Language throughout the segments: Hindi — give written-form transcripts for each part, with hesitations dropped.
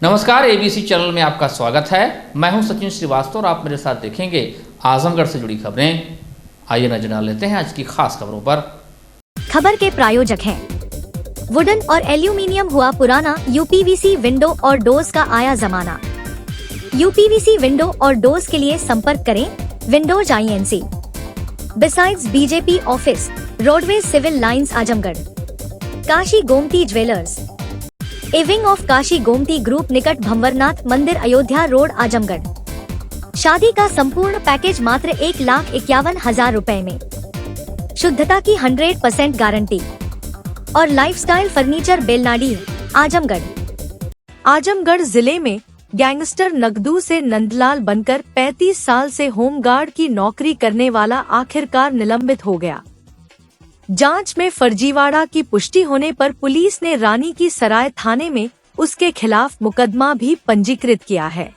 नमस्कार, एबीसी चैनल में आपका स्वागत है। मैं हूं सचिन श्रीवास्तव और आप मेरे साथ देखेंगे आजमगढ़ से जुड़ी खबरें। आइए नजर डाल लेते हैं आज की खास खबरों पर। खबर के प्रायोजक हैं वुडन और एल्यूमिनियम हुआ पुराना, यूपीवीसी विंडो और डोर्स का आया जमाना। यूपीवीसी विंडो और डोर्स के लिए संपर्क करें windows INC। Besides BJP office, roadways civil lines Azamgarh. Kashi Gomti jewellers, a wing of Kashi Gomti group निकट भंवरनाथ मंदिर, अयोध्या रोड, आजमगढ़। शादी का संपूर्ण पैकेज मात्र 1,51,000 रुपए में। शुद्धता की 100% गारंटी और लाइफस्टाइल फर्नीचर, बेलनाडी, आजमगढ़। आजमगढ़ जिले में गैंगस्टर नगदू से नंदलाल बनकर 35 साल से होमगार्ड की नौकरी करने वाला आखिरकार निलंबित हो गया। जांच में फर्जीवाड़ा की पुष्टि होने पर पुलिस ने रानी की सराय थाने में उसके खिलाफ मुकदमा भी पंजीकृत किया है।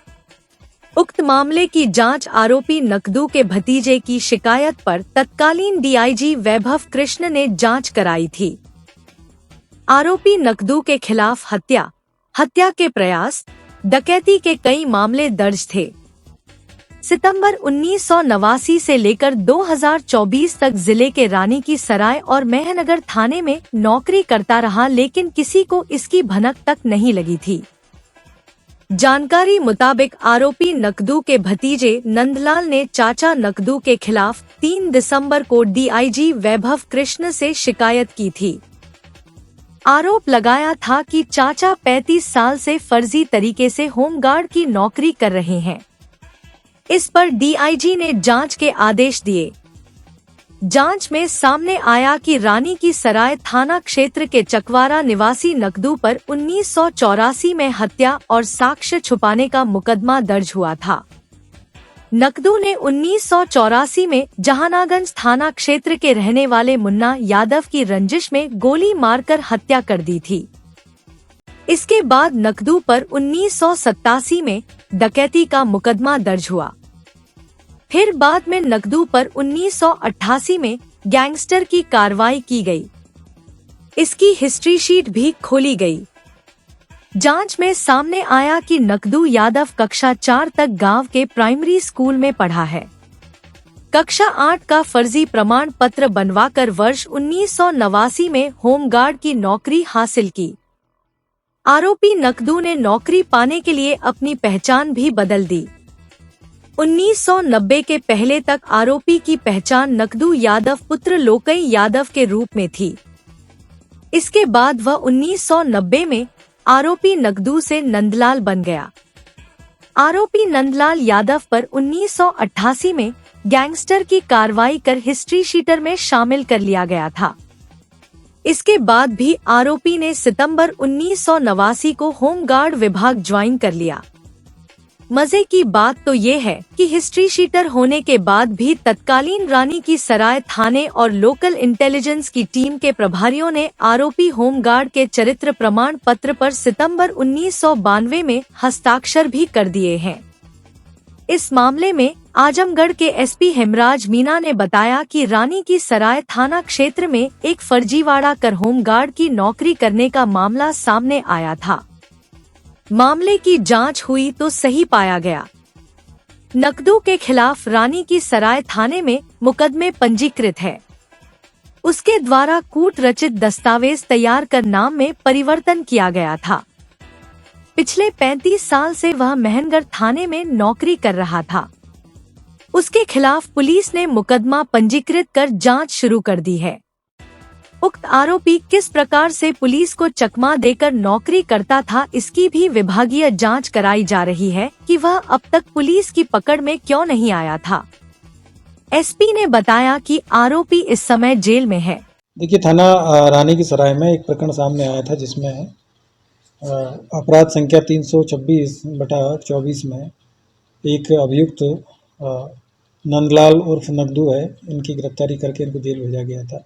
उक्त मामले की जांच आरोपी नकदू के भतीजे की शिकायत पर तत्कालीन DIG वैभव कृष्ण ने जांच कराई थी। आरोपी नकदू के खिलाफ हत्या के प्रयास, डकैती के कई मामले दर्ज थे। सितंबर 1989 से लेकर 2024 तक जिले के रानी की सराय और मेहनगर थाने में नौकरी करता रहा, लेकिन किसी को इसकी भनक तक नहीं लगी थी। जानकारी मुताबिक आरोपी नकदू के भतीजे नंदलाल ने चाचा नकदू के खिलाफ 3 दिसंबर को DIG वैभव कृष्ण से शिकायत की थी। आरोप लगाया था कि चाचा 35 साल से फर्जी तरीके से होमगार्ड की नौकरी कर रहे हैं। इस पर DIG ने जांच के आदेश दिए। जांच में सामने आया कि रानी की सराय थाना क्षेत्र के चकवारा निवासी नकदू पर 1984 में हत्या और साक्ष्य छुपाने का मुकदमा दर्ज हुआ था। नकदू ने 1984 में जहानागंज थाना क्षेत्र के रहने वाले मुन्ना यादव की रंजिश में गोली मारकर हत्या कर दी थी। इसके बाद नकदू पर 1987 में डकैती का मुकदमा दर्ज हुआ। फिर बाद में नकदू पर 1988 में गैंगस्टर की कार्रवाई की गई। इसकी हिस्ट्री शीट भी खोली गई। जांच में सामने आया कि नकदू यादव कक्षा 4 तक गांव के प्राइमरी स्कूल में पढ़ा है। कक्षा 8 का फर्जी प्रमाण पत्र बनवाकर वर्ष 1989 में होमगार्ड की नौकरी हासिल की। आरोपी नकदू ने नौकरी पाने के लिए अपनी पहचान भी बदल दी। 1990 के पहले तक आरोपी की पहचान नकदू यादव पुत्र लोकई यादव के रूप में थी। इसके बाद वह 1990 में आरोपी नकदू से नंदलाल बन गया। आरोपी नंदलाल यादव पर 1988 में गैंगस्टर की कार्रवाई कर हिस्ट्री शीटर में शामिल कर लिया गया था। इसके बाद भी आरोपी ने सितंबर 1989 को होमगार्ड विभाग ज्वाइन कर लिया। मजे की बात तो ये है कि हिस्ट्री शीटर होने के बाद भी तत्कालीन रानी की सराय थाने और लोकल इंटेलिजेंस की टीम के प्रभारियों ने आरोपी होमगार्ड के चरित्र प्रमाण पत्र पर सितंबर 1992 में हस्ताक्षर भी कर दिए हैं। इस मामले में आजमगढ़ के SP हेमराज मीना ने बताया कि रानी की सराय थाना क्षेत्र में एक फर्जीवाड़ा कर होमगार्ड की नौकरी करने का मामला सामने आया था। मामले की जांच हुई तो सही पाया गया। नकदू के खिलाफ रानी की सराय थाने में मुकदमे पंजीकृत है। उसके द्वारा कूट रचित दस्तावेज तैयार कर नाम में परिवर्तन किया गया था। पिछले 35 साल से वह मेहनगर थाने में नौकरी कर रहा था। उसके खिलाफ पुलिस ने मुकदमा पंजीकृत कर जांच शुरू कर दी है। उक्त आरोपी किस प्रकार से पुलिस को चकमा देकर नौकरी करता था, इसकी भी विभागीय जांच कराई जा रही है कि वह अब तक पुलिस की पकड़ में क्यों नहीं आया था। SP ने बताया कि आरोपी इस समय जेल में है। देखिए, थाना रानी की सराय में एक प्रकरण सामने आया था जिसमें अपराध संख्या 326/24 में एक अभियुक्त नंदलाल उर्फ नकदू है, इनकी गिरफ्तारी करके इनको जेल भेजा गया था,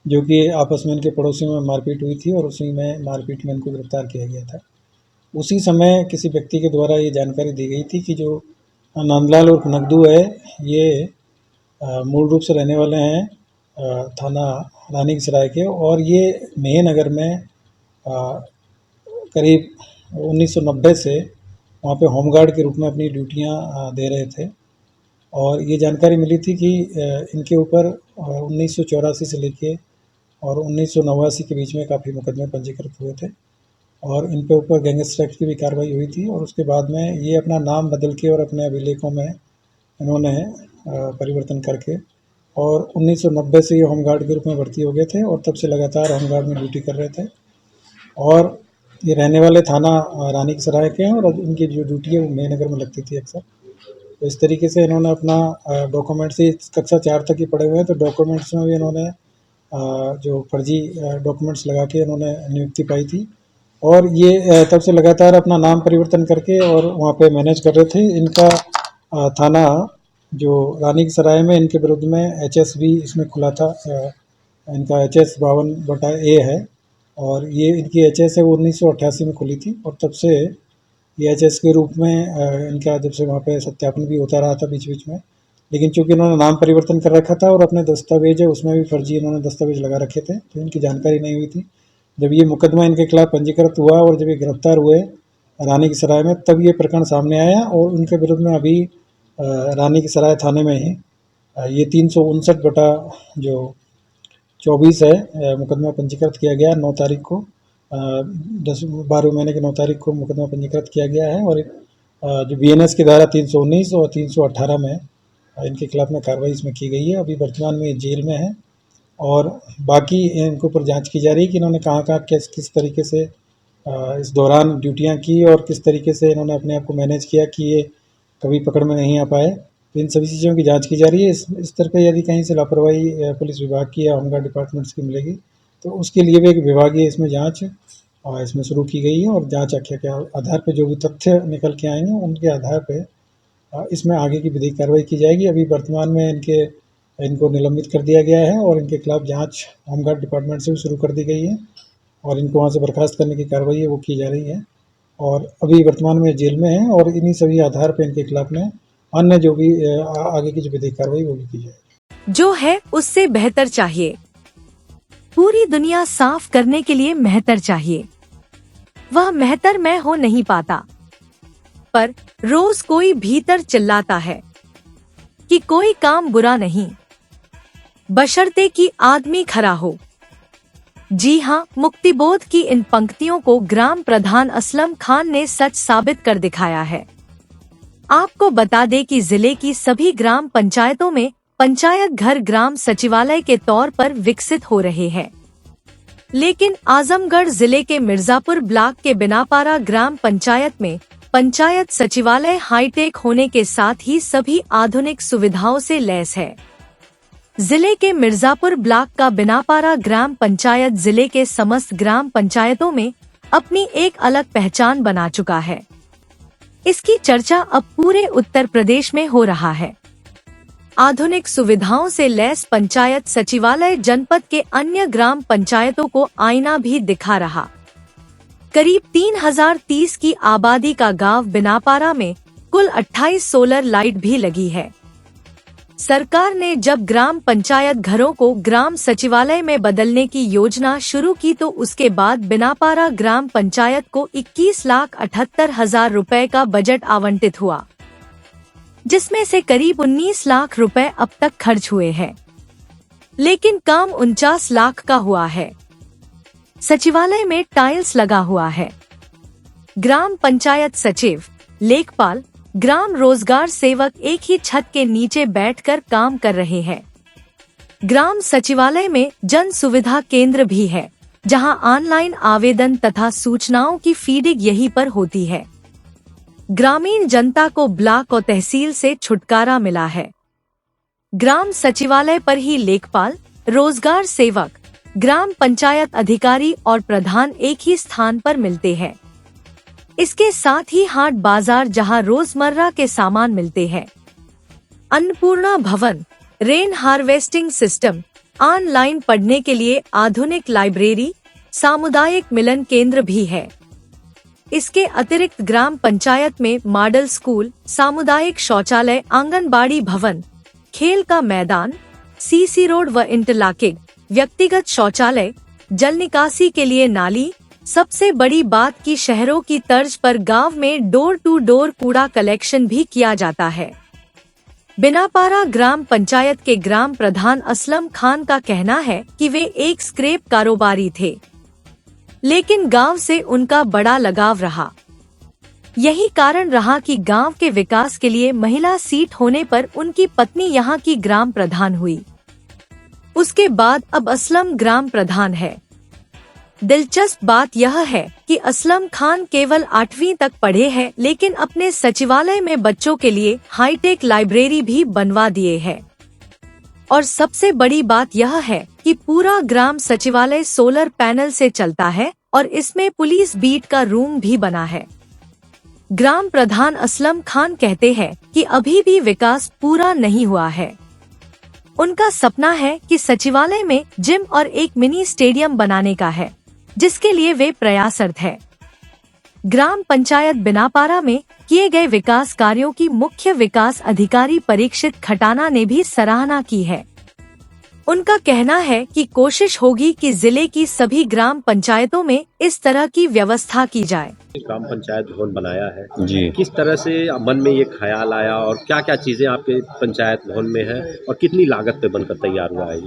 जो कि आपस में इनके पड़ोसियों में मारपीट हुई थी और उसी में मारपीट में इनको गिरफ्तार किया गया था। उसी समय किसी व्यक्ति के द्वारा ये जानकारी दी गई थी कि जो नंदलाल उर्फ नकदू है, ये मूल रूप से रहने वाले हैं थाना रानी की सराय के, और ये मेहनगर में करीब 1990 से वहाँ पे होमगार्ड के रूप में अपनी ड्यूटियाँ दे रहे थे। और ये जानकारी मिली थी कि इनके ऊपर 1984 से लेके और 1989 के बीच में काफ़ी मुकदमे पंजीकृत हुए थे और इन पे ऊपर गैंगस्टर एक्ट की भी कार्रवाई हुई थी। और उसके बाद में ये अपना नाम बदल के और अपने अभिलेखों में इन्होंने परिवर्तन करके और 1990 से ये होमगार्ड के रूप में भर्ती हो गए थे और तब से लगातार होमगार्ड में ड्यूटी कर रहे थे। और ये रहने वाले थाना रानी की सराय के हैं और इनकी जो ड्यूटी है वो मेहनगर में लगती थी अक्सर। तो इस तरीके से इन्होंने अपना डॉक्यूमेंट्स ही कक्षा 4 तक ही पढ़े हुए हैं, तो डॉक्यूमेंट्स में भी इन्होंने जो फर्जी डॉक्यूमेंट्स लगा के इन्होंने नियुक्ति पाई थी। और ये तब से लगातार अपना नाम परिवर्तन करके और वहाँ पे मैनेज कर रहे थे। इनका थाना जो रानी की सराय में इनके विरुद्ध में HS भी इसमें खुला था। इनका HS 52/A है और ये इनकी HS है वो 1988 में खुली थी और तब से ये HS के रूप में इनका जब से वहाँ पे सत्यापन भी होता रहा था बीच बीच में। लेकिन चूंकि इन्होंने नाम परिवर्तन कर रखा था और अपने दस्तावेज है उसमें भी फर्जी इन्होंने दस्तावेज लगा रखे थे, तो इनकी जानकारी नहीं हुई थी। जब ये मुकदमा इनके खिलाफ पंजीकृत हुआ और जब ये गिरफ्तार हुए रानी की सराय में, तब ये प्रकरण सामने आया और उनके विरुद्ध में अभी रानी की सराय थाने में ही ये 359/24 है मुकदमा पंजीकृत किया गया 9 तारीख को 12वें महीने की 9 तारीख को मुकदमा पंजीकृत किया गया है। और जो BNS की धारा 319 और 318 में इनके खिलाफ में कार्रवाई इसमें की गई है। अभी वर्तमान में ये जेल में है और बाकी इनके ऊपर जांच की जा रही है कि इन्होंने कहाँ किस तरीके से इस दौरान ड्यूटियां की और किस तरीके से इन्होंने अपने आप को मैनेज किया कि ये कभी पकड़ में नहीं आ पाए। तो इन सभी चीज़ों की जांच की जा रही है। इस तरह पे यदि कहीं से लापरवाही पुलिस विभाग की या होमगार्ड डिपार्टमेंट्स की मिलेगी तो उसके लिए भी एक विभागीय इसमें जाँच इसमें शुरू की गई है। और जाँच के आधार पर जो भी तथ्य निकल के आएंगे उनके आधार पर इसमें आगे की विधिक कार्रवाई की जाएगी। अभी वर्तमान में इनको निलंबित कर दिया गया है और इनके खिलाफ जांच होमगार्ड डिपार्टमेंट से भी शुरू कर दी गई है और इनको वहाँ से बर्खास्त करने की कार्रवाई है वो की जा रही है। और अभी वर्तमान में जेल में है और इन्हीं सभी आधार पर इनके खिलाफ में अन्य जो भी आगे की जो विधिक कार्रवाई वो भी की जाएगी। जो है उससे बेहतर चाहिए। पूरी दुनिया साफ करने के लिए मेहतर चाहिए। वह मेहतर मैं हो नहीं पाता, पर रोज कोई भीतर चिल्लाता है कि कोई काम बुरा नहीं, बशर्ते कि आदमी खरा हो। जी हाँ, मुक्तिबोध की इन पंक्तियों को ग्राम प्रधान असलम खान ने सच साबित कर दिखाया है। आपको बता दें कि जिले की सभी ग्राम पंचायतों में पंचायत घर ग्राम सचिवालय के तौर पर विकसित हो रहे हैं, लेकिन आजमगढ़ जिले के मिर्जापुर ब्लॉक के बिनापारा ग्राम पंचायत में पंचायत सचिवालय हाईटेक होने के साथ ही सभी आधुनिक सुविधाओं से लैस है। जिले के मिर्जापुर ब्लॉक का बिनापारा ग्राम पंचायत जिले के समस्त ग्राम पंचायतों में अपनी एक अलग पहचान बना चुका है। इसकी चर्चा अब पूरे उत्तर प्रदेश में हो रहा है। आधुनिक सुविधाओं से लैस पंचायत सचिवालय जनपद के अन्य ग्राम पंचायतों को आईना भी दिखा रहा। करीब 3030 की आबादी का गांव बिनापारा में कुल 28 सोलर लाइट भी लगी है। सरकार ने जब ग्राम पंचायत घरों को ग्राम सचिवालय में बदलने की योजना शुरू की तो उसके बाद बिनापारा ग्राम पंचायत को 21,78,000 रुपए का बजट आवंटित हुआ, जिसमें से करीब 19 लाख रुपए अब तक खर्च हुए हैं, लेकिन काम 49 लाख का हुआ है। सचिवालय में टाइल्स लगा हुआ है। ग्राम पंचायत सचिव, लेखपाल, ग्राम रोजगार सेवक एक ही छत के नीचे बैठकर काम कर रहे हैं। ग्राम सचिवालय में जन सुविधा केंद्र भी है, जहां ऑनलाइन आवेदन तथा सूचनाओं की फीडिंग यहीं पर होती है। ग्रामीण जनता को ब्लॉक और तहसील से छुटकारा मिला है। ग्राम सचिवालय पर ही लेखपाल, रोजगार सेवक, ग्राम पंचायत अधिकारी और प्रधान एक ही स्थान पर मिलते हैं। इसके साथ ही हाट बाजार जहां रोजमर्रा के सामान मिलते हैं। अन्नपूर्णा भवन, रेन हार्वेस्टिंग सिस्टम, ऑनलाइन पढ़ने के लिए आधुनिक लाइब्रेरी, सामुदायिक मिलन केंद्र भी है। इसके अतिरिक्त ग्राम पंचायत में मॉडल स्कूल, सामुदायिक शौचालय, आंगनबाड़ी भवन, खेल का मैदान, CC रोड व इंटरलॉकिंग, व्यक्तिगत शौचालय, जल निकासी के लिए नाली, सबसे बड़ी बात कि शहरों की तर्ज पर गांव में डोर टू डोर कूड़ा कलेक्शन भी किया जाता है। बिनापारा ग्राम पंचायत के ग्राम प्रधान असलम खान का कहना है कि वे एक स्क्रैप कारोबारी थे, लेकिन गांव से उनका बड़ा लगाव रहा। यही कारण रहा कि गांव के विकास के लिए महिला सीट होने पर उनकी पत्नी यहां की ग्राम प्रधान हुई। उसके बाद अब असलम ग्राम प्रधान है। दिलचस्प बात यह है कि असलम खान केवल 8वीं तक पढ़े हैं, लेकिन अपने सचिवालय में बच्चों के लिए हाईटेक लाइब्रेरी भी बनवा दिए है। और सबसे बड़ी बात यह है कि पूरा ग्राम सचिवालय सोलर पैनल से चलता है और इसमें पुलिस बीट का रूम भी बना है। ग्राम प्रधान असलम खान कहते हैं कि अभी भी विकास पूरा नहीं हुआ है। उनका सपना है कि सचिवालय में जिम और एक मिनी स्टेडियम बनाने का है, जिसके लिए वे प्रयासरत है। ग्राम पंचायत बिनापारा में किए गए विकास कार्यों की मुख्य विकास अधिकारी परीक्षित खटाना ने भी सराहना की है। उनका कहना है कि कोशिश होगी कि जिले की सभी ग्राम पंचायतों में इस तरह की व्यवस्था की जाए। ग्राम पंचायत भवन बनाया है जी। किस तरह से मन में ये ख्याल आया और क्या क्या चीज़ें आपके पंचायत भवन में है और कितनी लागत पे बनकर तैयार हुआ है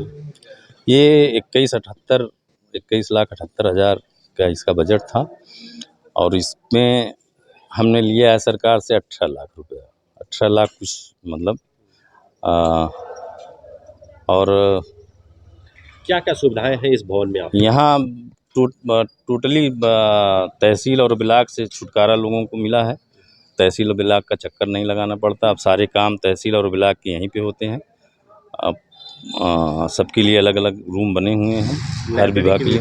ये 21,78,000 का इसका बजट था और इसमें हमने लिया है सरकार से 18 लाख रुपया। 18 लाख कुछ मतलब और क्या क्या सुविधाएं हैं इस भवन में आप? यहाँ टोटली तहसील और ब्लॉक से छुटकारा लोगों को मिला है। तहसील और ब्लॉक का चक्कर नहीं लगाना पड़ता। अब सारे काम तहसील और ब्लॉक के यहीं पे होते हैं। अब सबके लिए अलग अलग रूम बने हुए हैं हर विभाग के लिए।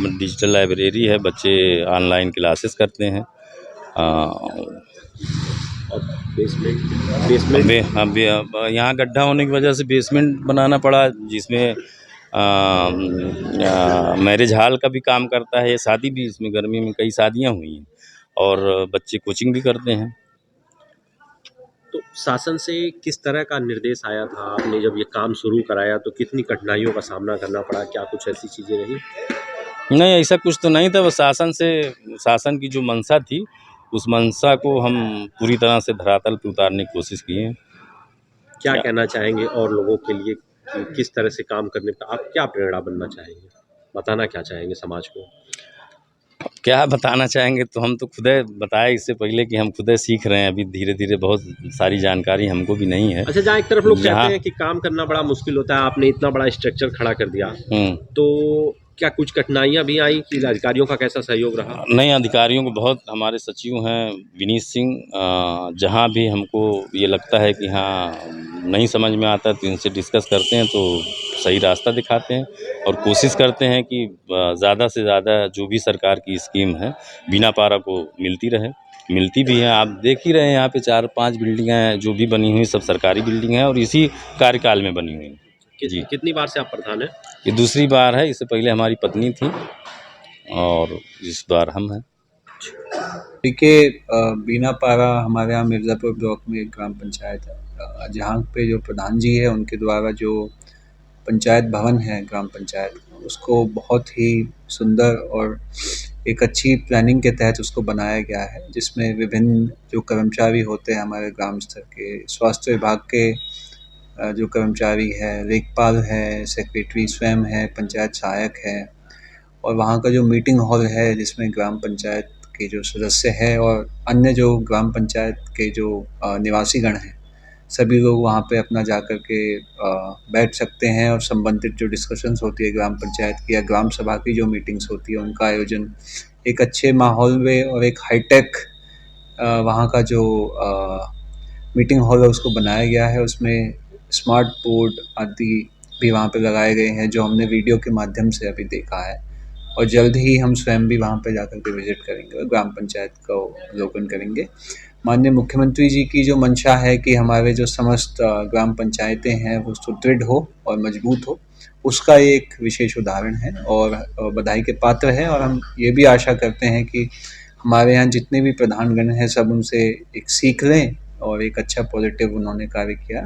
डिजिटल लाइब्रेरी है, बच्चे ऑनलाइन क्लासेस करते हैं। और बेसमेंट यहाँ गड्ढा होने की वजह से बेसमेंट बनाना पड़ा, जिसमें मैरिज हॉल का भी काम करता है। शादी भी इसमें, गर्मी में कई शादियाँ हुई हैं और बच्चे कोचिंग भी करते हैं। तो शासन से किस तरह का निर्देश आया था? आपने जब ये काम शुरू कराया तो कितनी कठिनाइयों का सामना करना पड़ा? क्या कुछ ऐसी चीज़ें रही? नहीं, ऐसा कुछ तो नहीं था। बस शासन की जो मंशा थी, उस मंशा को हम पूरी तरह से धरातल पे उतारने की कोशिश किए हैं। क्या कहना चाहेंगे और लोगों के लिए कि किस तरह से काम करने पर आप क्या प्रेरणा बनना चाहेंगे? बताना क्या चाहेंगे समाज को? क्या बताना चाहेंगे, तो हम तो खुदे बताए इससे पहले कि हम खुदे सीख रहे हैं। अभी धीरे धीरे बहुत सारी जानकारी हमको भी नहीं है। अच्छा, जहाँ एक तरफ लोग कहते हैं कि काम करना बड़ा मुश्किल होता है, आपने इतना बड़ा स्ट्रक्चर खड़ा कर दिया, तो क्या कुछ कठिनाइयाँ भी आई कि अधिकारियों का कैसा सहयोग रहा? नहीं, अधिकारियों को बहुत, हमारे सचिव हैं विनीत सिंह, जहाँ भी हमको ये लगता है कि हाँ नहीं समझ में आता तो इनसे डिस्कस करते हैं, तो सही रास्ता दिखाते हैं और कोशिश करते हैं कि ज़्यादा से ज़्यादा जो भी सरकार की स्कीम है बिनापारा को मिलती रहे। मिलती भी हैं। आप देख ही रहे हैं, यहाँ पे 4-5 बिल्डिंगें जो भी बनी हुई सब सरकारी बिल्डिंग हैं और इसी कार्यकाल में बनी हुई हैं। जी। कितनी बार से आप प्रधान हैं? ये दूसरी बार है। इससे पहले हमारी पत्नी थी और इस बार हम हैं। देखिए, बीनापारा हमारे यहाँ मिर्ज़ापुर ब्लॉक में एक ग्राम पंचायत है, जहाँ पे जो प्रधान जी है उनके द्वारा जो पंचायत भवन है ग्राम पंचायत, उसको बहुत ही सुंदर और एक अच्छी प्लानिंग के तहत उसको बनाया गया है, जिसमें विभिन्न जो कर्मचारी होते हैं हमारे ग्राम स्तर के, स्वास्थ्य विभाग के जो कर्मचारी है, लेखपाल है, सेक्रेटरी स्वयं है, पंचायत सहायक है, और वहाँ का जो मीटिंग हॉल है जिसमें ग्राम पंचायत के जो सदस्य हैं और अन्य जो ग्राम पंचायत के जो निवासीगण हैं, सभी लोग वहाँ पे अपना जा कर के बैठ सकते हैं और संबंधित जो डिस्कशंस होती है ग्राम पंचायत की या ग्राम सभा की जो मीटिंग्स होती है उनका आयोजन एक अच्छे माहौल में और एक हाईटेक वहाँ का जो मीटिंग हॉल है उसको बनाया गया है। उसमें स्मार्ट बोर्ड आदि भी वहाँ पे लगाए गए हैं, जो हमने वीडियो के माध्यम से अभी देखा है, और जल्द ही हम स्वयं भी वहाँ पे जाकर के विजिट करेंगे और ग्राम पंचायत का अवलोकन करेंगे। माननीय मुख्यमंत्री जी की जो मंशा है कि हमारे जो समस्त ग्राम पंचायतें हैं वो सुदृढ़ हो और मजबूत हो, उसका एक विशेष उदाहरण है और बधाई के पात्र है। और हम ये भी आशा करते हैं कि हमारे यहाँ जितने भी प्रधानगण हैं सब उनसे एक सीख लें और एक अच्छा पॉजिटिव उन्होंने कार्य किया,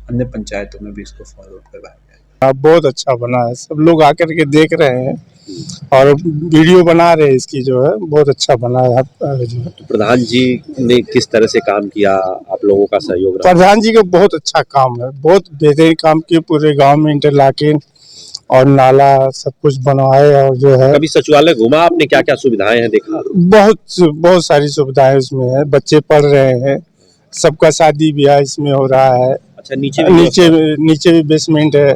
अन्य पंचायतों में भी इसको फॉलो करवाया जाए। बहुत अच्छा बना है, सब लोग आकर के देख रहे हैं और वीडियो बना रहे हैं इसकी, जो है बहुत अच्छा बना है जो है। प्रधान जी ने किस तरह से काम किया, आप लोगों का सहयोग रहा? प्रधान जी का बहुत अच्छा काम है, बहुत बेहतरीन काम किए, पूरे गांव में इंटरलॉकिंग और नाला सब कुछ बनवाए। और जो है कभी सचिवालय घूमा आपने, क्या क्या सुविधाएं हैं देखा? बहुत सारी सुविधाएं उसमें है, बच्चे पढ़ रहे हैं, सबका शादी ब्याह इसमें हो रहा है। अच्छा, नीचे भी बेसमेंट है।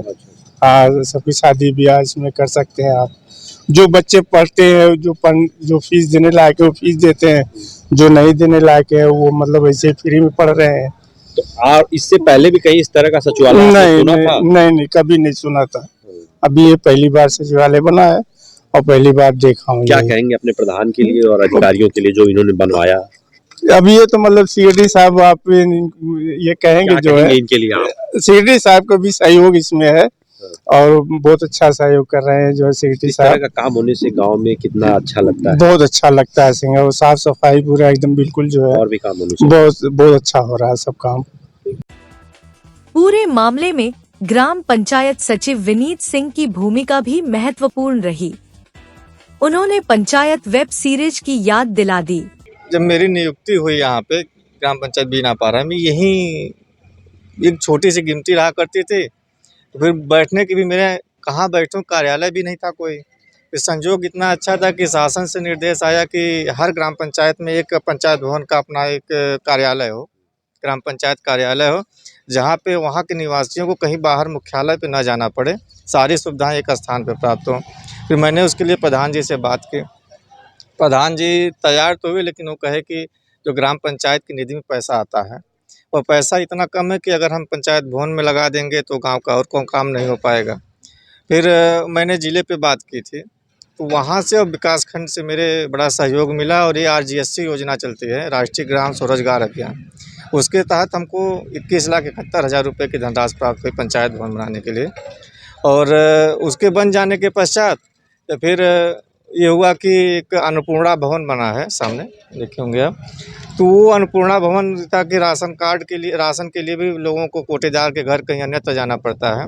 हाँ, सबकी शादी ब्याह इसमें कर सकते हैं आप। जो बच्चे पढ़ते हैं, जो फीस देने लायक है वो फीस देते हैं, जो नहीं देने लायक है वो मतलब ऐसे फ्री में पढ़ रहे हैं। तो आप इससे पहले भी कहीं इस तरह का सचिवालय सुना था? नहीं, कभी नहीं सुना था। अभी ये पहली बार सचिवालय बना है और पहली बार देखा हूँ। क्या कहेंगे अपने प्रधान के लिए और अधिकारियों के लिए जो इन्होंने बनवाया? अभी ये तो मतलब सीडी साहब आप ये कहेंगे जो है इनके लिए आप? सीडी साहब का भी सहयोग इसमें है और बहुत अच्छा सहयोग कर रहे हैं जो है सीडी साहब। इस तरह का काम होने से गांव में कितना अच्छा लगता है? बहुत अच्छा लगता है सिंह, वो साफ सफाई पूरा एकदम बिल्कुल जो है। और भी काम होने से बहुत अच्छा हो रहा है सब काम। पूरे मामले में ग्राम पंचायत सचिव विनीत सिंह की भूमिका भी महत्वपूर्ण रही। उन्होंने पंचायत वेब सीरीज की याद दिला दी। जब मेरी नियुक्ति हुई यहाँ पे ग्राम पंचायत बीनापारा में, यहीं एक छोटी सी गिनती रहा करती थी, तो फिर बैठने की भी मेरे कहाँ बैठूं, कार्यालय भी नहीं था कोई। फिर संजोग इतना अच्छा था कि शासन से निर्देश आया कि हर ग्राम पंचायत में एक पंचायत भवन का अपना एक कार्यालय हो, ग्राम पंचायत कार्यालय हो, जहाँ पे वहाँ के निवासियों को कहीं बाहर मुख्यालय पे न जाना पड़े, सारी सुविधाएं एक स्थान पे प्राप्त हो। फिर मैंने उसके लिए प्रधान जी से बात की। प्रधान जी तैयार तो हुए, लेकिन वो कहे कि जो ग्राम पंचायत की निधि में पैसा आता है वो पैसा इतना कम है कि अगर हम पंचायत भवन में लगा देंगे तो गांव का और कोई काम नहीं हो पाएगा। फिर मैंने ज़िले पे बात की थी, तो वहाँ से और विकास खंड से मेरे बड़ा सहयोग मिला। और ये RGSC योजना चलती है, राष्ट्रीय ग्राम स्वरोजगार अभियान, उसके तहत हमको 21,71,000 रुपये की धनराशि प्राप्त हुई पंचायत भवन बनाने के लिए। और उसके बन जाने के पश्चात तो फिर ये हुआ कि एक अन्नपूर्णा भवन बना है, सामने देखे होंगे आप। तो वो अन्नपूर्णा भवन ताकि राशन के लिए भी लोगों को कोटेदार के घर कहीं अन्यत्र जाना पड़ता है।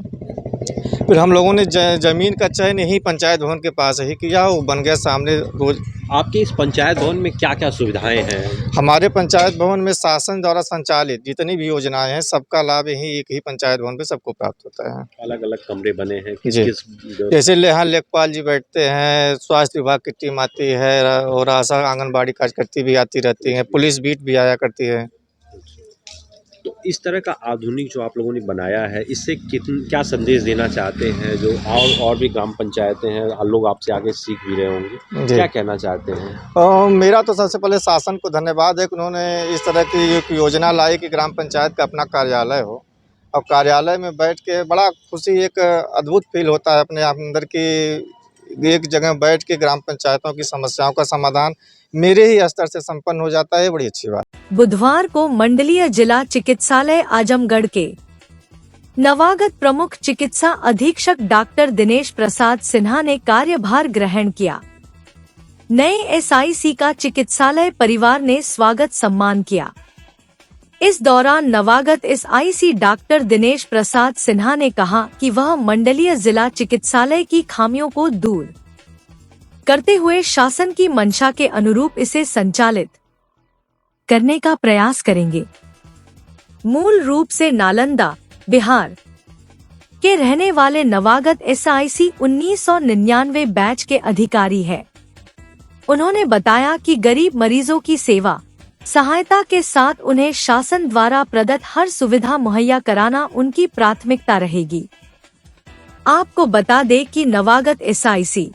फिर हम लोगों ने ज़मीन का चयन यही पंचायत भवन के पास ही किया, वो बन गया सामने। रोज आपके इस पंचायत भवन में क्या क्या सुविधाएं हैं? हमारे पंचायत भवन में शासन द्वारा संचालित जितनी भी योजनाएं हैं सबका लाभ यही एक ही पंचायत भवन पे सबको प्राप्त होता है। अलग अलग कमरे बने हैं जी, जैसे यहाँ लेखपाल जी बैठते हैं, स्वास्थ्य विभाग की टीम आती है और आशा आंगनबाड़ी कार्यकर्ती भी आती रहती है, पुलिस बीट भी आया करती है। तो इस तरह का आधुनिक जो आप लोगों ने बनाया है, इससे क्या संदेश देना चाहते हैं? जो और भी ग्राम पंचायतें हैं, लोग आपसे आगे सीख भी रहे होंगे, क्या कहना चाहते हैं? मेरा तो सबसे पहले शासन को धन्यवाद है कि उन्होंने इस तरह की एक योजना लाई कि ग्राम पंचायत का अपना कार्यालय हो। और कार्यालय में बैठ के बड़ा खुशी, एक अद्भुत फील होता है अपने आप अंदर की, एक जगह बैठ के ग्राम पंचायतों की समस्याओं का समाधान मेरे ही स्तर से संपन्न हो जाता है, बड़ी अच्छी बात। बुधवार को मंडलीय जिला चिकित्सालय आजमगढ़ के नवागत प्रमुख चिकित्सा अधीक्षक डॉक्टर दिनेश प्रसाद सिन्हा ने कार्यभार ग्रहण किया। नए SIC का चिकित्सालय परिवार ने स्वागत सम्मान किया। इस दौरान नवागत SIC डॉक्टर दिनेश प्रसाद सिन्हा ने कहा कि वह मंडलीय जिला चिकित्सालय की खामियों को दूर करते हुए शासन की मंशा के अनुरूप इसे संचालित करने का प्रयास करेंगे। मूल रूप से नालंदा, बिहार के रहने वाले नवागत SIC 1999 बैच के अधिकारी है। उन्होंने बताया कि गरीब मरीजों की सेवा सहायता के साथ उन्हें शासन द्वारा प्रदत्त हर सुविधा मुहैया कराना उनकी प्राथमिकता रहेगी। आपको बता दें कि नवागत SIC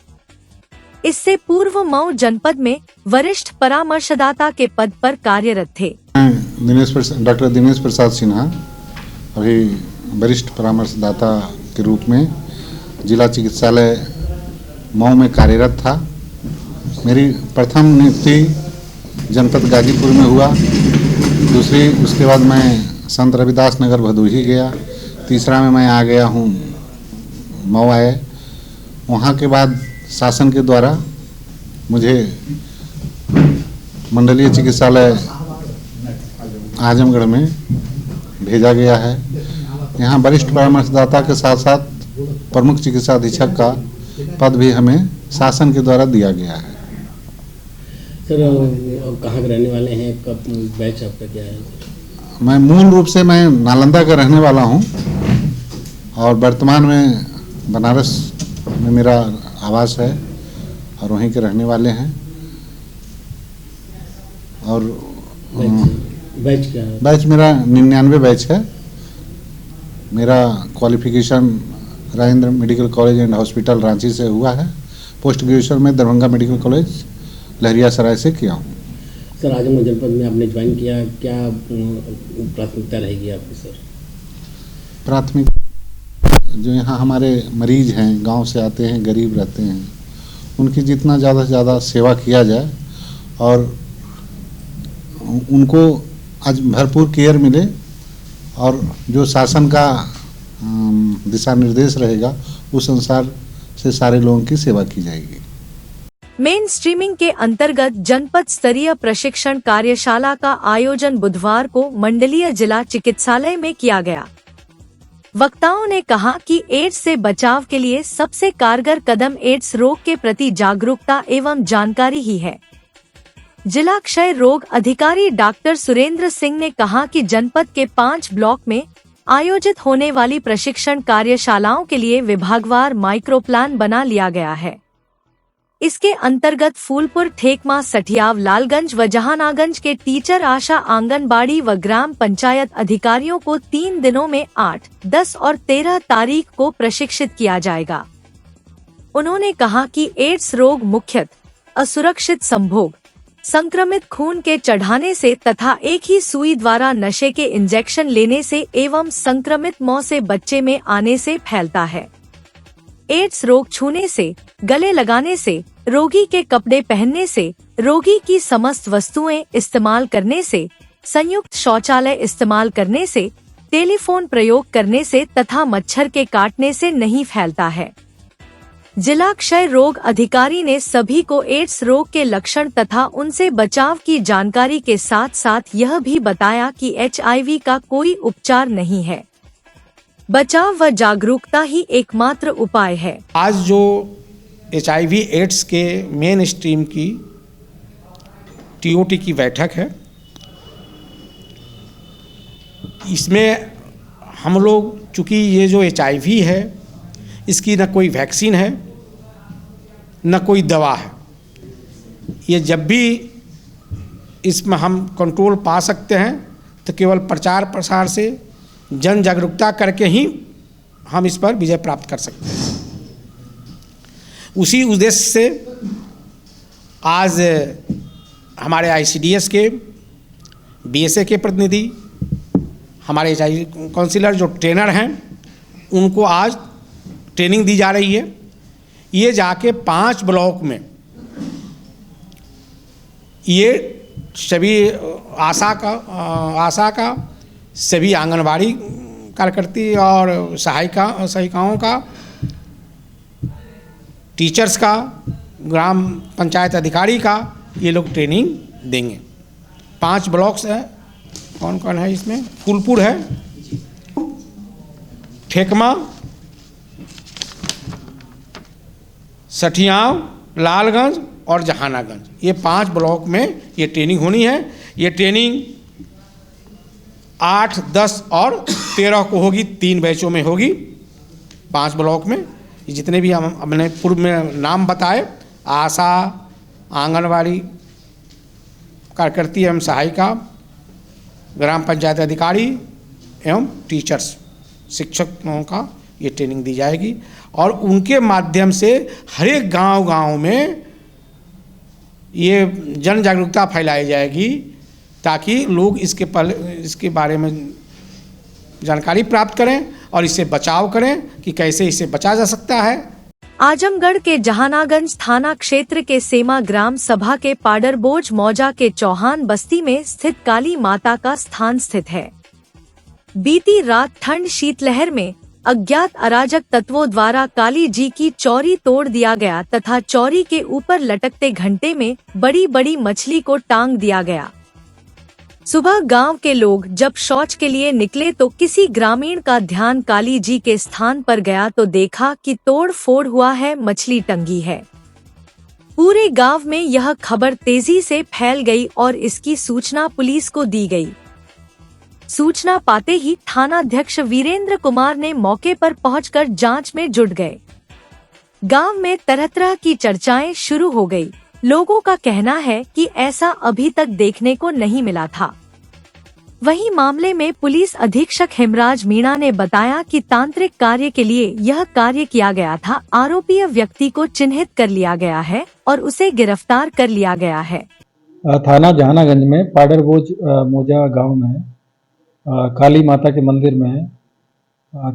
इससे पूर्व मऊ जनपद में वरिष्ठ परामर्शदाता के पद पर कार्यरत थे। डॉक्टर दिनेश प्रसाद सिन्हा अभी वरिष्ठ परामर्शदाता के रूप में जिला चिकित्सालय मऊ में कार्यरत था। मेरी प्रथम नियुक्ति जनपद गाजीपुर में हुआ, दूसरी उसके बाद मैं संत रविदास नगर भदोही गया, तीसरा में मैं आ गया हूँ मऊ आए। वहाँ के बाद शासन के द्वारा मुझे मंडलीय चिकित्सालय आजमगढ़ में भेजा गया है। यहाँ वरिष्ठ परामर्शदाता के साथ साथ प्रमुख चिकित्सा अधीक्षक का पद भी हमें शासन के द्वारा दिया गया है। सर कहाँ के रहने वाले हैं, कब बैच आपका क्या है? मैं मूल रूप से मैं नालंदा का रहने वाला हूँ और वर्तमान में बनारस में मेरा आवास है और वहीं के रहने वाले हैं। और बैच क्या है? बैच मेरा 99 बैच है। मेरा qualification Rajendra medical college and hospital Ranchi से हुआ है। पोस्ट ग्रेजुएशन में दरभंगा मेडिकल कॉलेज लहरियासराय से किया हूँ। सर आजमगढ़ जनपद में आपने ज्वाइन किया, क्या प्राथमिकता रहेगी आपकी सर? प्राथमिक जो यहाँ हमारे मरीज हैं, गांव से आते हैं, गरीब रहते हैं, उनकी जितना ज़्यादा से ज़्यादा सेवा किया जाए और उनको आज भरपूर केयर मिले और जो शासन का दिशा निर्देश रहेगा उस अनुसार से सारे लोगों की सेवा की जाएगी। मेन स्ट्रीमिंग के अंतर्गत जनपद स्तरीय प्रशिक्षण कार्यशाला का आयोजन बुधवार को मंडलीय जिला चिकित्सालय में किया गया। वक्ताओं ने कहा कि एड्स से बचाव के लिए सबसे कारगर कदम एड्स रोग के प्रति जागरूकता एवं जानकारी ही है। जिला क्षय रोग अधिकारी डॉक्टर सुरेंद्र सिंह ने कहा कि जनपद के 5 ब्लॉक में आयोजित होने वाली प्रशिक्षण कार्यशालाओं के लिए विभागवार माइक्रो प्लान बना लिया गया है। इसके अंतर्गत फूलपुर, ठेकमा, सठियाव, लालगंज व जहानागंज के टीचर, आशा, आंगनबाड़ी व ग्राम पंचायत अधिकारियों को 3 दिनों में 8, 10 और 13 तारीख को प्रशिक्षित किया जाएगा। उन्होंने कहा कि एड्स रोग मुख्यतः असुरक्षित संभोग, संक्रमित खून के चढ़ाने से तथा एक ही सुई द्वारा नशे के इंजेक्शन लेने से एवं संक्रमित मौ से बच्चे में आने से फैलता है। एड्स रोग छूने से, गले लगाने से, रोगी के कपड़े पहनने से, रोगी की समस्त वस्तुएं इस्तेमाल करने से, संयुक्त शौचालय इस्तेमाल करने से, टेलीफोन प्रयोग करने से तथा मच्छर के काटने से नहीं फैलता है। जिला क्षय रोग अधिकारी ने सभी को एड्स रोग के लक्षण तथा उनसे बचाव की जानकारी के साथ साथ यह भी बताया कि HIV का कोई उपचार नहीं है, बचाव व जागरूकता ही एकमात्र उपाय है। आज जो HIV एड्स के मेन स्ट्रीम की TOT की बैठक है, इसमें हम लोग चूँकि ये जो HIV है इसकी न कोई वैक्सीन है न कोई दवा है। ये जब भी इसमें हम कंट्रोल पा सकते हैं तो केवल प्रचार प्रसार से, जन जागरूकता करके ही हम इस पर विजय प्राप्त कर सकते हैं। उसी उद्देश्य से आज हमारे ICDS के, BSA के प्रतिनिधि, हमारे HIV काउंसिलर जो ट्रेनर हैं, उनको आज ट्रेनिंग दी जा रही है। ये जाके 5 ब्लॉक में ये सभी आशा का सभी आंगनबाड़ी कार्यकर्ती और सहायिकाओं का, टीचर्स का, ग्राम पंचायत अधिकारी का ये लोग ट्रेनिंग देंगे। 5 ब्लॉक्स है। कौन कौन है इसमें? फूलपुर है, ठेकमा, सठियाव, लालगंज और जहानागंज, ये 5 ब्लॉक में ये ट्रेनिंग होनी है। ये ट्रेनिंग 8, 10 और 13 को होगी, 3 बैचों में होगी 5 ब्लॉक में। ये जितने भी हमने पूर्व में नाम बताए, आशा, आंगनबाड़ी कार्यकर्ती एवं सहायिका, ग्राम पंचायत अधिकारी एवं टीचर्स, शिक्षकों का ये ट्रेनिंग दी जाएगी और उनके माध्यम से हर एक गांव में ये जन जागरूकता फैलाई जाएगी ताकि लोग इसके बारे में जानकारी प्राप्त करें और इससे बचाव करें कि कैसे इसे बचा जा सकता है। आजमगढ़ के जहानागंज थाना क्षेत्र के सेमा ग्राम सभा के पाडरबोझ मौजा के चौहान बस्ती में स्थित काली माता का स्थान स्थित है। बीती रात ठंड शीतलहर में अज्ञात अराजक तत्वों द्वारा काली जी की चौरी तोड़ दिया गया तथा चौरी के ऊपर लटकते घंटे में बड़ी बड़ी मछली को टांग दिया गया। सुबह गांव के लोग जब शौच के लिए निकले तो किसी ग्रामीण का ध्यान काली जी के स्थान पर गया तो देखा कि तोड़ फोड़ हुआ है, मछली टंगी है। पूरे गांव में यह खबर तेजी से फैल गई और इसकी सूचना पुलिस को दी गई। सूचना पाते ही थानाध्यक्ष वीरेंद्र कुमार ने मौके पर पहुंचकर जांच में जुट गए। गांव में तरह तरह की चर्चाएं शुरू हो गई। लोगों का कहना है कि ऐसा अभी तक देखने को नहीं मिला था। वहीं मामले में पुलिस अधीक्षक हेमराज मीणा ने बताया कि तांत्रिक कार्य के लिए यह कार्य किया गया था। आरोपी व्यक्ति को चिन्हित कर लिया गया है और उसे गिरफ्तार कर लिया गया है। थाना जहानागंज में पाडरबोझ मोजा गांव में काली माता के मंदिर में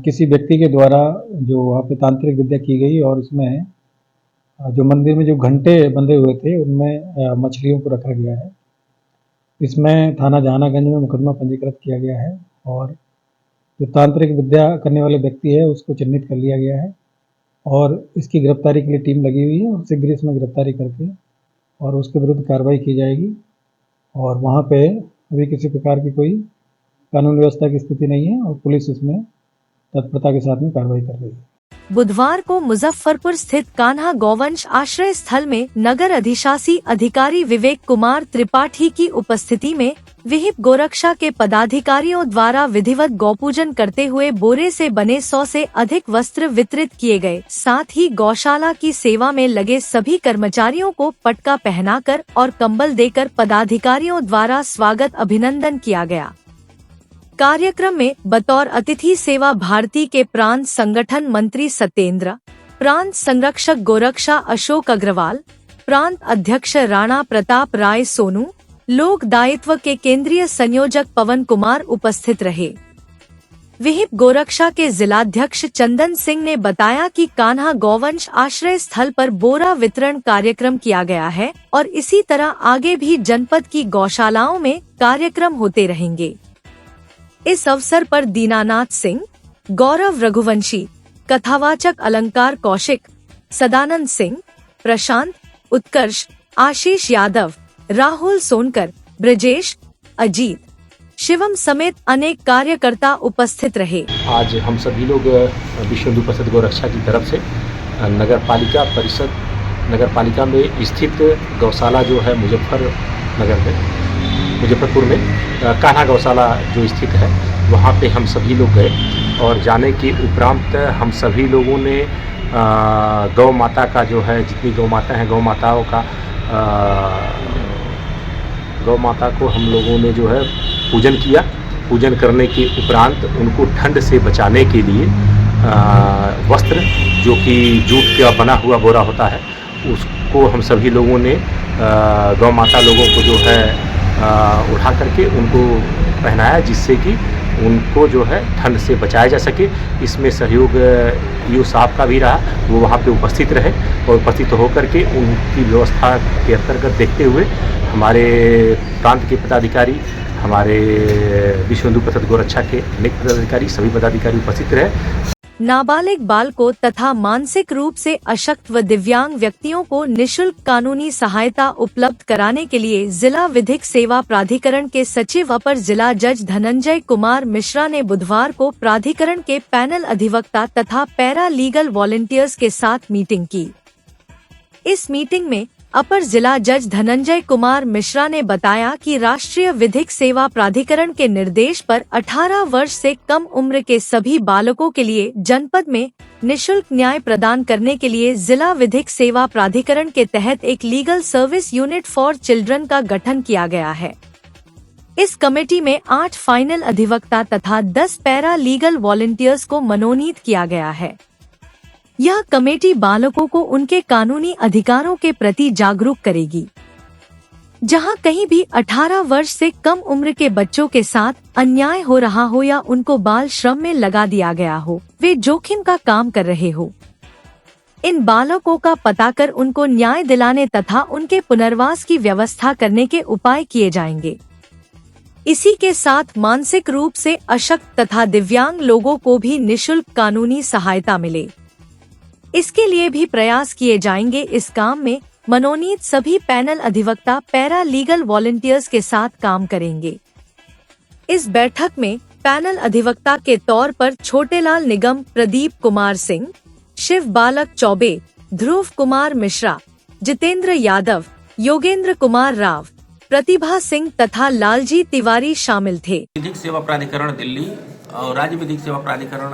किसी व्यक्ति के द्वारा जो वहाँ पे तांत्रिक विद्या की गई और उसमें जो मंदिर में जो घंटे बंधे हुए थे उनमें मछलियों को रखा गया है। इसमें थाना जहानागंज में मुकदमा पंजीकृत किया गया है और जो तांत्रिक विद्या करने वाले व्यक्ति है उसको चिन्हित कर लिया गया है और इसकी गिरफ्तारी के लिए टीम लगी हुई है और शीघ्र इसमें गिरफ्तारी करके और उसके विरुद्ध कार्रवाई की जाएगी। और वहाँ पे अभी किसी प्रकार की कोई कानून व्यवस्था की स्थिति नहीं है और पुलिस इसमें तत्परता के साथ में कार्रवाई कर रही है। बुधवार को मुजफ्फरपुर स्थित कान्हा गौवंश आश्रय स्थल में नगर अधिशासी अधिकारी विवेक कुमार त्रिपाठी की उपस्थिति में विहिप गोरक्षा के पदाधिकारियों द्वारा विधिवत गौपूजन करते हुए बोरे से बने 100 से अधिक वस्त्र वितरित किए गए। साथ ही गौशाला की सेवा में लगे सभी कर्मचारियों को पटका पहनाकर और कंबल देकर पदाधिकारियों द्वारा स्वागत अभिनंदन किया गया। कार्यक्रम में बतौर अतिथि सेवा भारती के प्रांत संगठन मंत्री सत्येंद्र, प्रांत संरक्षक गोरक्षा अशोक अग्रवाल, प्रांत अध्यक्ष राणा प्रताप राय सोनू, लोक दायित्व के केंद्रीय संयोजक पवन कुमार उपस्थित रहे। विहिप गोरक्षा के जिलाध्यक्ष चंदन सिंह ने बताया कि कान्हा गौवंश आश्रय स्थल पर बोरा वितरण कार्यक्रम किया गया है और इसी तरह आगे भी जनपद की गौशालाओं में कार्यक्रम होते रहेंगे। इस अवसर पर दीनानाथ सिंह, गौरव रघुवंशी, कथावाचक अलंकार कौशिक, सदानंद सिंह, प्रशांत, उत्कर्ष, आशीष यादव, राहुल सोनकर, ब्रजेश, अजीत, शिवम समेत अनेक कार्यकर्ता उपस्थित रहे। आज हम सभी लोग विश्व हिंदू परिषद गोरक्षा की तरफ से नगर पालिका में स्थित गौशाला जो है मुजफ्फरपुर में कान्हा गौशाला जो स्थित है वहाँ पे हम सभी लोग गए और जाने के उपरांत हम सभी लोगों ने गौ माता का जो है जितनी गौ माता हैं गौ माता को हम लोगों ने जो है पूजन किया। पूजन करने के उपरांत उनको ठंड से बचाने के लिए वस्त्र जो कि जूट का बना हुआ बोरा होता है उसको हम सभी लोगों ने गौ माता लोगों को जो है उठा करके उनको पहनाया जिससे कि उनको जो है ठंड से बचाया जा सके। इसमें सहयोग ईओ साहब का भी रहा, वो वहाँ पे उपस्थित रहे और उपस्थित होकर के उनकी व्यवस्था के अंतर्गत देखते हुए हमारे प्रांत के पदाधिकारी, हमारे विश्व हिंदू परिषद गोरक्षा के अनेक पदाधिकारी, सभी पदाधिकारी उपस्थित रहे। नाबालिग बालकों तथा मानसिक रूप से अशक्त व दिव्यांग व्यक्तियों को निशुल्क कानूनी सहायता उपलब्ध कराने के लिए जिला विधिक सेवा प्राधिकरण के सचिव अपर जिला जज धनंजय कुमार मिश्रा ने बुधवार को प्राधिकरण के पैनल अधिवक्ता तथा पैरा लीगल वॉलंटियर्स के साथ मीटिंग की। इस मीटिंग में अपर जिला जज धनंजय कुमार मिश्रा ने बताया कि राष्ट्रीय विधिक सेवा प्राधिकरण के निर्देश पर 18 वर्ष से कम उम्र के सभी बालकों के लिए जनपद में निशुल्क न्याय प्रदान करने के लिए जिला विधिक सेवा प्राधिकरण के तहत एक legal service unit for children का गठन किया गया है। इस कमेटी में 8 फाइनल अधिवक्ता तथा 10 पैरा लीगल वॉलंटियर्स को मनोनीत किया गया है। यह कमेटी बालकों को उनके कानूनी अधिकारों के प्रति जागरूक करेगी। जहां कहीं भी 18 वर्ष से कम उम्र के बच्चों के साथ अन्याय हो रहा हो या उनको बाल श्रम में लगा दिया गया हो, वे जोखिम का काम कर रहे हो, इन बालकों का पता कर उनको न्याय दिलाने तथा उनके पुनर्वास की व्यवस्था करने के उपाय किए जाएंगे। इसी के साथ मानसिक रूप से अशक्त तथा दिव्यांग लोगों को भी निशुल्क कानूनी सहायता मिले, इसके लिए भी प्रयास किए जाएंगे। इस काम में मनोनीत सभी पैनल अधिवक्ता पैरा लीगल वॉलंटियर्स के साथ काम करेंगे। इस बैठक में पैनल अधिवक्ता के तौर पर छोटेलाल निगम, प्रदीप कुमार सिंह, शिव बालक चौबे, ध्रुव कुमार मिश्रा, जितेंद्र यादव, योगेंद्र कुमार राव, प्रतिभा सिंह तथा लालजी तिवारी शामिल थे। विधिक सेवा प्राधिकरण दिल्ली और राज्य विधिक सेवा प्राधिकरण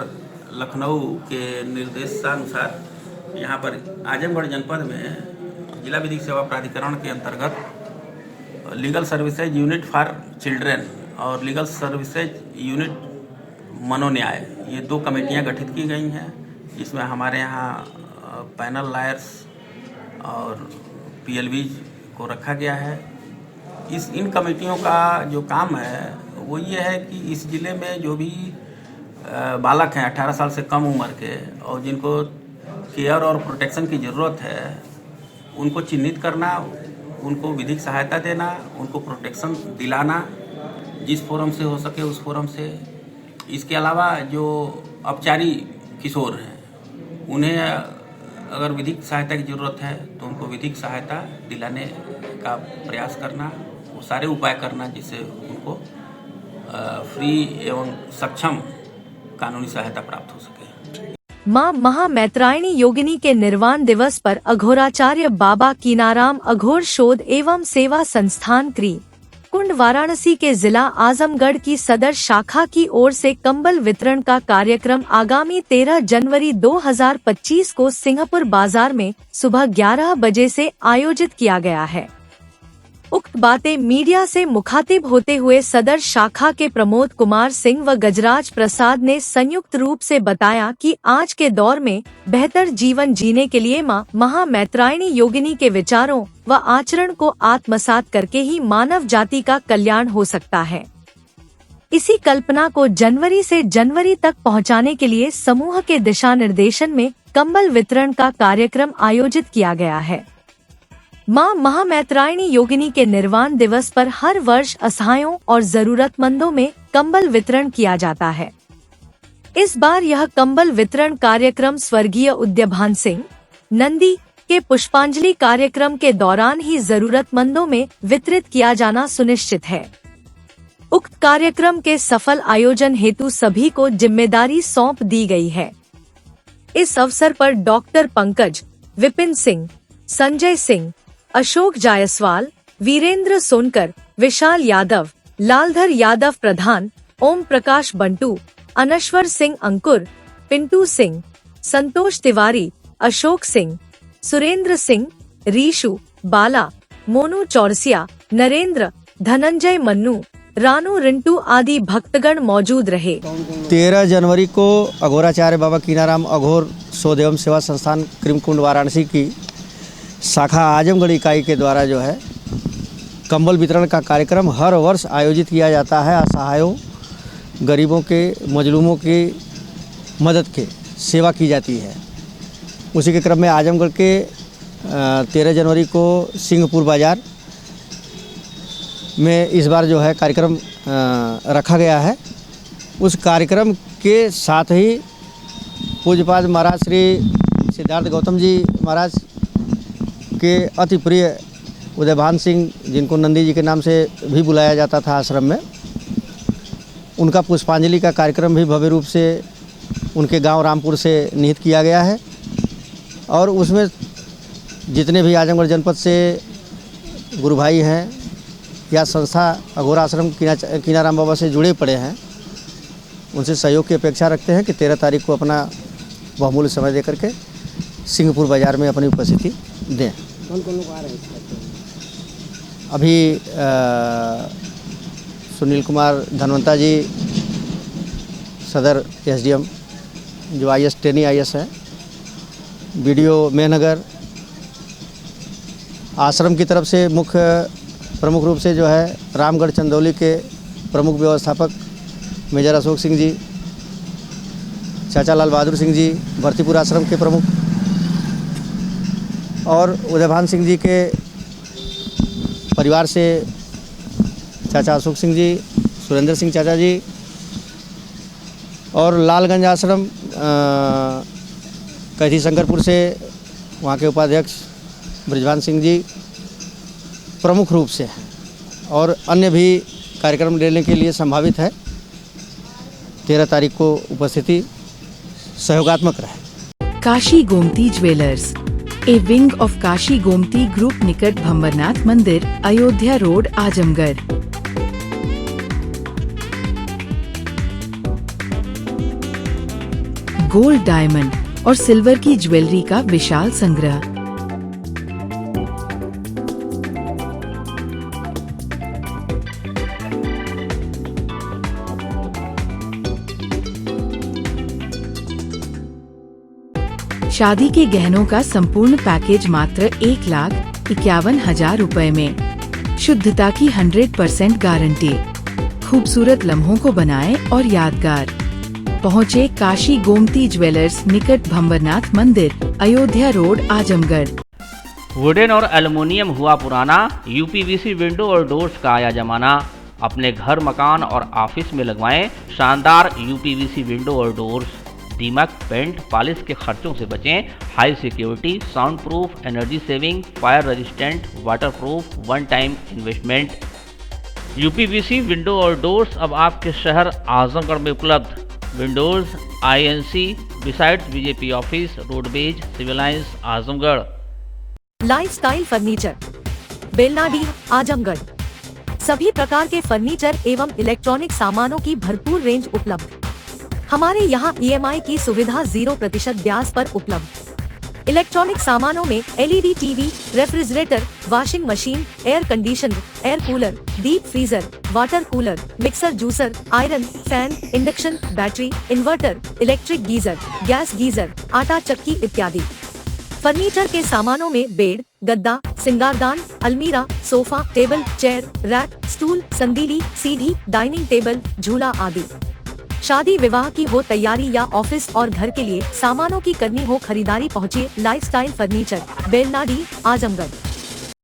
लखनऊ के निर्देशानुसार यहाँ पर आजमगढ़ जनपद में जिला विधिक सेवा प्राधिकरण के अंतर्गत legal services unit for children और लीगल सर्विसेज यूनिट मनोन्याय, ये 2 कमेटियाँ गठित की गई हैं, जिसमें हमारे यहाँ पैनल लायर्स और PLVs को रखा गया है। इन कमेटियों का जो काम है वो ये है कि इस ज़िले में जो भी बालक हैं 18 साल से कम उम्र के और जिनको केयर और प्रोटेक्शन की ज़रूरत है, उनको चिन्हित करना, उनको विधिक सहायता देना, उनको प्रोटेक्शन दिलाना, जिस फोरम से हो सके उस फोरम से। इसके अलावा जो अपचारी किशोर हैं, उन्हें अगर विधिक सहायता की ज़रूरत है तो उनको विधिक सहायता दिलाने का प्रयास करना, वो सारे उपाय करना जिससे उनको फ्री एवं सक्षम कानूनी सहायता प्राप्त हो सके। मां महामैत्रायणी योगिनी के निर्वाण दिवस पर अघोराचार्य बाबा कीनाराम अघोर शोध एवं सेवा संस्थान क्री कुंड वाराणसी के जिला आजमगढ़ की सदर शाखा की ओर से कंबल वितरण का कार्यक्रम आगामी 13 जनवरी 2025 को सिंहपुर बाजार में सुबह 11 बजे से आयोजित किया गया है। उक्त बातें मीडिया से मुखातिब होते हुए सदर शाखा के प्रमोद कुमार सिंह व गजराज प्रसाद ने संयुक्त रूप से बताया कि आज के दौर में बेहतर जीवन जीने के लिए मां महामैत्रायणी योगिनी के विचारों व आचरण को आत्मसात करके ही मानव जाति का कल्याण हो सकता है। इसी कल्पना को जनवरी से जनवरी तक पहुंचाने के लिए समूह के दिशा निर्देशन में कंबल वितरण का कार्यक्रम आयोजित किया गया है। मां महामैत्रायणी योगिनी के निर्वाण दिवस पर हर वर्ष असहायों और जरूरतमंदों में कंबल वितरण किया जाता है। इस बार यह कंबल वितरण कार्यक्रम स्वर्गीय उद्यभान सिंह नंदी के पुष्पांजलि कार्यक्रम के दौरान ही जरूरतमंदों में वितरित किया जाना सुनिश्चित है। उक्त कार्यक्रम के सफल आयोजन हेतु सभी को जिम्मेदारी सौंप दी गई है। इस अवसर पर डॉक्टर पंकज, विपिन सिंह, संजय सिंह, अशोक जायसवाल, वीरेंद्र सोनकर, विशाल यादव, लालधर यादव प्रधान, ओम प्रकाश बंटू, अनश्वर सिंह अंकुर, पिंटू सिंह, संतोष तिवारी, अशोक सिंह, सुरेंद्र सिंह, रीशु, बाला, मोनू चौरसिया, नरेंद्र, धनंजय मन्नू, रानू रिंटू आदि भक्तगण मौजूद रहे। 13 जनवरी को अघोराचार्य बाबा कीनाराम अघोर शोध एवं सेवा संस्थान क्रीमकुंड वाराणसी की शाखा आजमगढ़ इकाई के द्वारा जो है कंबल वितरण का कार्यक्रम हर वर्ष आयोजित किया जाता है। असहायों, गरीबों के, मजलूमों की मदद के सेवा की जाती है। उसी के क्रम में आजमगढ़ के 13 जनवरी को सिंहपुर बाज़ार में इस बार जो है कार्यक्रम रखा गया है। उस कार्यक्रम के साथ ही पूज्यपाद महाराज श्री सिद्धार्थ गौतम जी महाराज के अति प्रिय उदयभान सिंह, जिनको नंदी जी के नाम से भी बुलाया जाता था आश्रम में, उनका पुष्पांजलि का कार्यक्रम भी भव्य रूप से उनके गांव रामपुर से निहित किया गया है। और उसमें जितने भी आजमगढ़ जनपद से गुरु भाई हैं या संस्था अघोर आश्रम कीनाराम बाबा से जुड़े पड़े हैं, उनसे सहयोग की अपेक्षा रखते हैं कि 13 तारीख को अपना बहुमूल्य समय दे करके सिंहपुर बाज़ार में अपनी उपस्थिति दें। कौन कौन लोग आ रहे हैं? अभी सुनील कुमार धनवंता जी सदर SDM जो IS ट्रेनी IS है, BDO मेहनगर, आश्रम की तरफ से प्रमुख रूप से जो है रामगढ़ चंदौली के प्रमुख व्यवस्थापक मेजर अशोक सिंह जी, चाचा लाल बहादुर सिंह जी भरतीपुर आश्रम के प्रमुख, और उदयभान सिंह जी के परिवार से चाचा अशोक सिंह जी, सुरेंद्र सिंह चाचा जी, और लालगंज आश्रम कैथी शंकरपुर से वहाँ के उपाध्यक्ष ब्रिजभान सिंह जी प्रमुख रूप से हैं, और अन्य भी कार्यक्रम लेने के लिए संभावित है। 13 तारीख को उपस्थिति सहयोगात्मक रहे। Kashi Gomti jewellers, a wing of Kashi Gomti group निकट भंबरनाथ मंदिर, Ayodhya road, Azamgarh. Gold, diamond और सिल्वर की ज्वेलरी का विशाल संग्रह। शादी के गहनों का संपूर्ण पैकेज मात्र 1,51,000 रुपए में। शुद्धता की 100% गारंटी। खूबसूरत लम्हों को बनाएं और यादगार। पहुँचे काशी गोमती ज्वेलर्स, निकट भंबरनाथ मंदिर, अयोध्या रोड, आजमगढ़। वुडन और एल्युमिनियम हुआ पुराना, यूपीवीसी विंडो और डोर्स का आया जमाना। अपने घर, मकान और ऑफिस में लगवाएं शानदार यूपीवीसी विंडो और डोर्स। दीमक, पेंट, पॉलिश के खर्चों से बचें। High security, sound proof, energy saving, fire resistant, water proof, one time investment. UPVC window और डोर्स अब आपके शहर आजमगढ़ में उपलब्ध। Windows INC besides BJP office, roadways, civil lines, Azamgarh. Lifestyle furniture, Belnadi, Azamgarh. सभी प्रकार के फर्नीचर एवं इलेक्ट्रॉनिक सामानों की भरपूर रेंज उपलब्ध। हमारे यहाँ EMI की सुविधा 0% ब्याज पर उपलब्ध। इलेक्ट्रॉनिक सामानों में LED TV, refrigerator, washing machine, air conditioner, air cooler, deep freezer, water cooler, mixer, juicer, iron, fan, induction, battery, inverter, electric geyser, gas geyser, आटा चक्की इत्यादि। फर्नीचर के सामानों में बेड, गद्दा, सिंगारदान, अलमीरा, sofa, table, chair, rack, stool, संदीली, सीढ़ी, डाइनिंग टेबल, झूला आदि। शादी विवाह की हो तैयारी या ऑफिस और घर के लिए सामानों की करनी हो खरीदारी, पहुँचिए लाइफस्टाइल फर्नीचर, बेलनाडी, आजमगढ़।